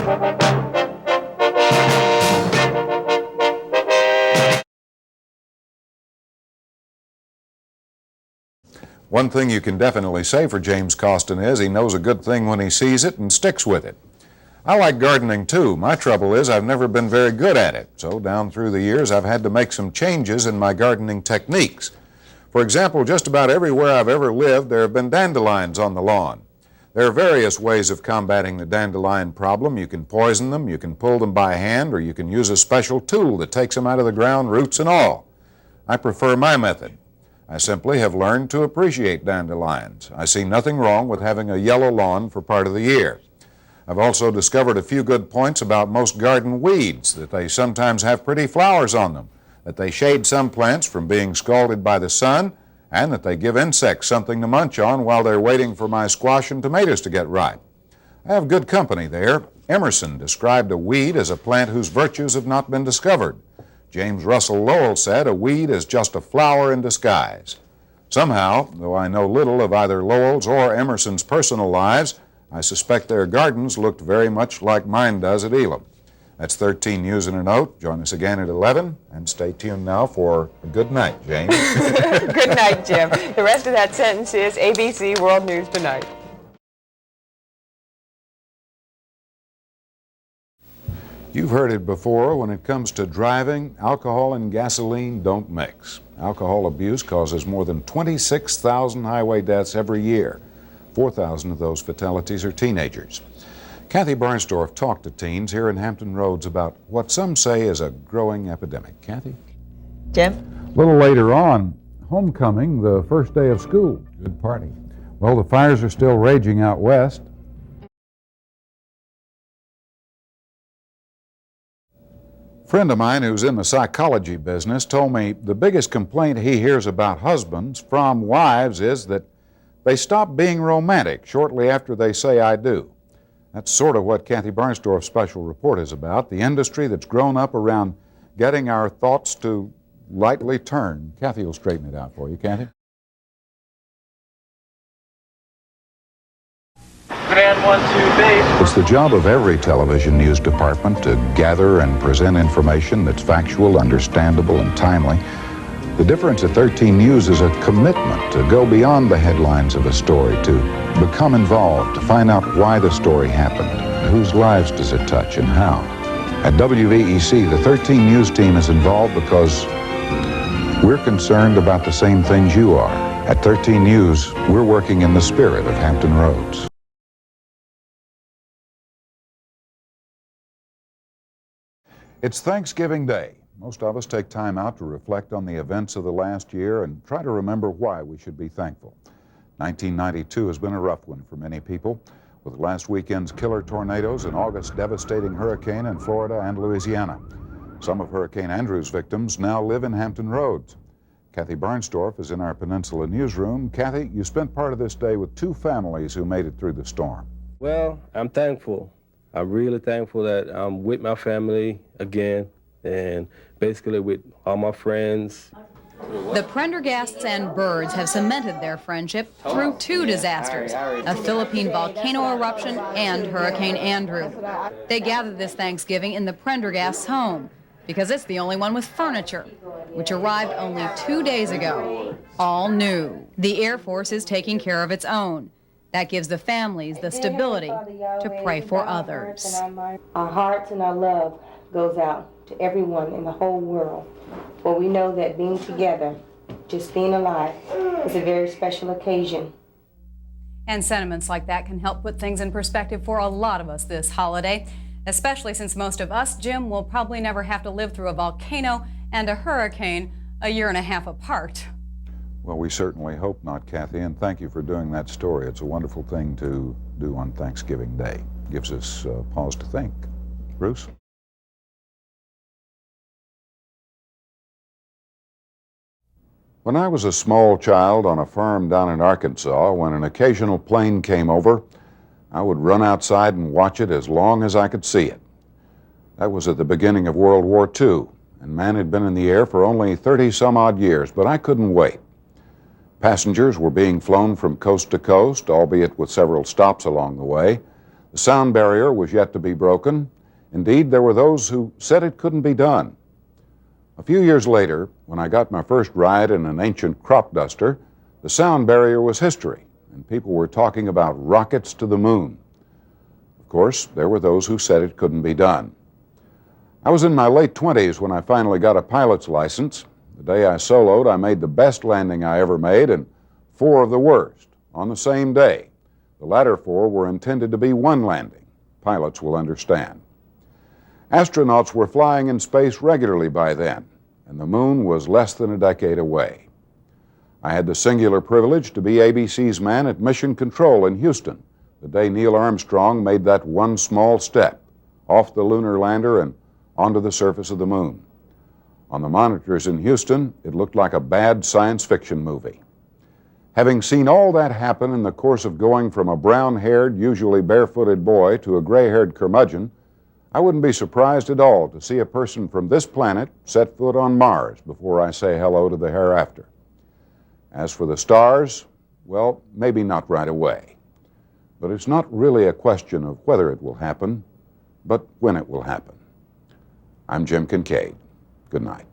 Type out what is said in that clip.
One thing you can definitely say for James Costin is he knows a good thing when he sees it and sticks with it. I like gardening too. My trouble is I've never been very good at it, so down through the years I've had to make some changes in my gardening techniques. For example, just about everywhere I've ever lived there have been dandelions on the lawn. There are various ways of combating the dandelion problem. You can poison them, you can pull them by hand, or you can use a special tool that takes them out of the ground, roots and all. I prefer my method. I simply have learned to appreciate dandelions. I see nothing wrong with having a yellow lawn for part of the year. I've also discovered a few good points about most garden weeds, that they sometimes have pretty flowers on them, that they shade some plants from being scalded by the sun, and that they give insects something to munch on while they're waiting for my squash and tomatoes to get ripe. I have good company there. Emerson described a weed as a plant whose virtues have not been discovered. James Russell Lowell said a weed is just a flower in disguise. Somehow, though I know little of either Lowell's or Emerson's personal lives, I suspect their gardens looked very much like mine does at Elam. That's 13 News in a Note. Join us again at 11, and stay tuned now for a good night, James. Good night, Jim. The rest of that sentence is ABC World News Tonight. You've heard it before. When it comes to driving, alcohol and gasoline don't mix. Alcohol abuse causes more than 26,000 highway deaths every year. 4,000 of those fatalities are teenagers. Kathy Barnsdorf talked to teens here in Hampton Roads about what some say is a growing epidemic. Kathy? Jim? A little later on, homecoming, the first day of school. Good party. Well, the fires are still raging out west. A friend of mine who's in the psychology business told me the biggest complaint he hears about husbands from wives is that they stop being romantic shortly after they say I do. That's sort of what Kathy Barnsdorf's special report is about, the industry that's grown up around getting our thoughts to lightly turn. Kathy will straighten it out for you, Kathy. Grand 1-2 base. It's the job of every television news department to gather and present information that's factual, understandable, and timely. The difference at 13 News is a commitment to go beyond the headlines of a story, to become involved, to find out why the story happened, whose lives does it touch, and how. At WVEC, the 13 News team is involved because we're concerned about the same things you are. At 13 News, we're working in the spirit of Hampton Roads. It's Thanksgiving Day. Most of us take time out to reflect on the events of the last year and try to remember why we should be thankful. 1992 has been a rough one for many people, with last weekend's killer tornadoes and August's devastating hurricane in Florida and Louisiana. Some of Hurricane Andrew's victims now live in Hampton Roads. Kathy Barnsdorf is in our Peninsula newsroom. Kathy, you spent part of this day with two families who made it through the storm. Well, I'm thankful. I'm really thankful that I'm with my family again, and basically with all my friends. The Prendergasts and Birds have cemented their friendship through two disasters, a Philippine volcano eruption and Hurricane Andrew. They gathered this Thanksgiving in the Prendergasts' home because it's the only one with furniture, which arrived only 2 days ago, all new. The Air Force is taking care of its own. That gives the families the stability to pray for others. Our hearts and our love goes out to everyone in the whole world. For we know that being together, just being alive, is a very special occasion. And sentiments like that can help put things in perspective for a lot of us this holiday, especially since most of us, Jim, will probably never have to live through a volcano and a hurricane a year and a half apart. Well, we certainly hope not, Kathy, and thank you for doing that story. It's a wonderful thing to do on Thanksgiving Day. Gives us pause to think. Bruce? When I was a small child on a farm down in Arkansas, when an occasional plane came over, I would run outside and watch it as long as I could see it. That was at the beginning of World War II, and man had been in the air for only 30-some-odd years, but I couldn't wait. Passengers were being flown from coast to coast, albeit with several stops along the way. The sound barrier was yet to be broken. Indeed, there were those who said it couldn't be done. A few years later, when I got my first ride in an ancient crop duster, the sound barrier was history, and people were talking about rockets to the moon. Of course, there were those who said it couldn't be done. I was in my late 20s when I finally got a pilot's license. The day I soloed, I made the best landing I ever made and 4 of the worst on the same day. The latter 4 were intended to be one landing. Pilots will understand. Astronauts were flying in space regularly by then, and the moon was less than a decade away. I had the singular privilege to be ABC's man at Mission Control in Houston the day Neil Armstrong made that one small step off the lunar lander and onto the surface of the moon. On the monitors in Houston, it looked like a bad science fiction movie. Having seen all that happen in the course of going from a brown-haired, usually barefooted boy to a gray-haired curmudgeon, I wouldn't be surprised at all to see a person from this planet set foot on Mars before I say hello to the hereafter. As for the stars, well, maybe not right away. But it's not really a question of whether it will happen, but when it will happen. I'm Jim Kincaid. Good night.